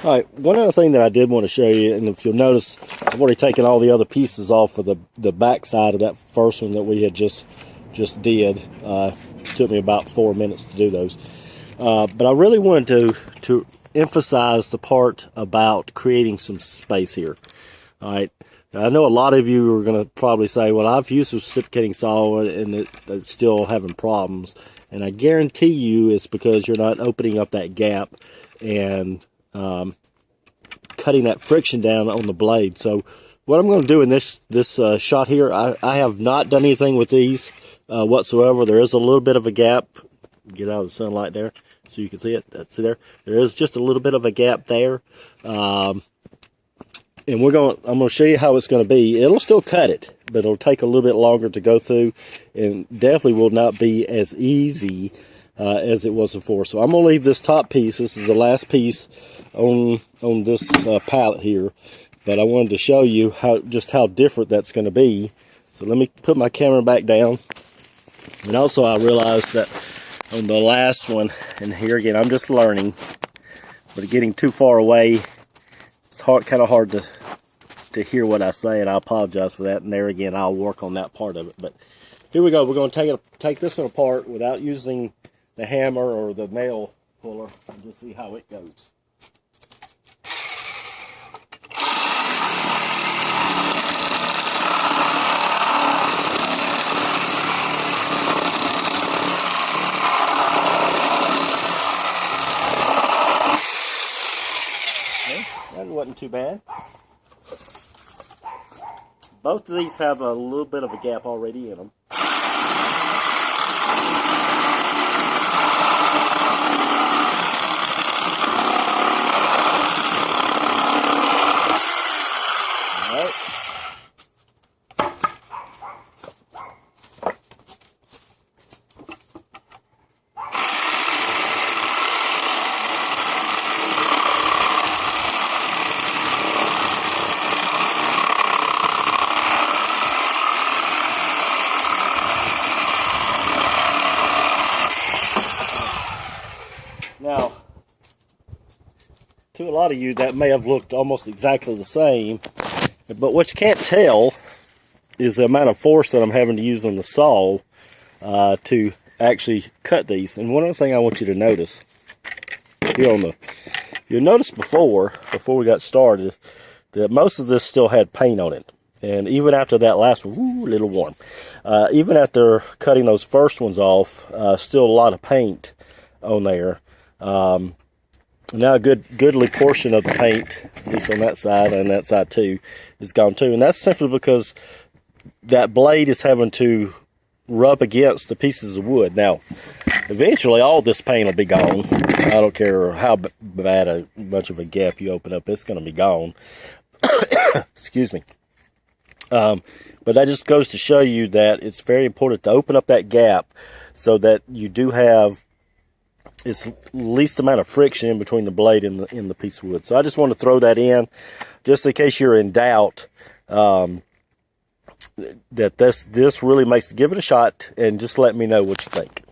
All right, one other thing that I did want to show you, and if you'll notice, I've already taken all the other pieces off of the back side of that first one that we had just did. Took me about 4 minutes to do those. But I really wanted to emphasize the part about creating some space here. All right, now, I know a lot of you are going to probably say, well, I've used reciprocating saw and it's still having problems. And I guarantee you it's because you're not opening up that gap and cutting that friction down on the blade. So what I'm going to do in this shot here, I have not done anything with these whatsoever. There is a little bit of a gap. Get out of the sunlight there so you can see it. That's there. There is just a little bit of a gap there. And I'm going to show you how it's going to be. It'll still cut it, but it'll take a little bit longer to go through, and definitely will not be as easy as it was before. So I'm going to leave this top piece. This is the last piece on this pallet here, but I wanted to show you just how different that's going to be. So let me put my camera back down. And also I realized that on the last one, and here again I'm just learning, but getting too far away, it's kind of hard to hear what I say, and I apologize for that. And there again, I'll work on that part of it. But here we go. We're going to take this one apart without using the hammer or the nail puller and just see how it goes. Okay, that wasn't too bad. Both of these have a little bit of a gap already in them. Now, to a lot of you, that may have looked almost exactly the same, but what you can't tell is the amount of force that I'm having to use on the saw to actually cut these. And one other thing I want you to notice here you'll notice before we got started that most of this still had paint on it. And even after that last one, a little warm, even after cutting those first ones off, still a lot of paint on there. Now a goodly portion of the paint, at least on that side and that side too, is gone too. And that's simply because that blade is having to rub against the pieces of wood. Now, eventually all this paint will be gone. I don't care how bad much of a gap you open up, it's going to be gone. Excuse me. But that just goes to show you that it's very important to open up that gap so that you do have it's least amount of friction in between the blade and the piece of wood. So I just want to throw that in, just in case you're in doubt that this really makes it. Give it a shot and just let me know what you think.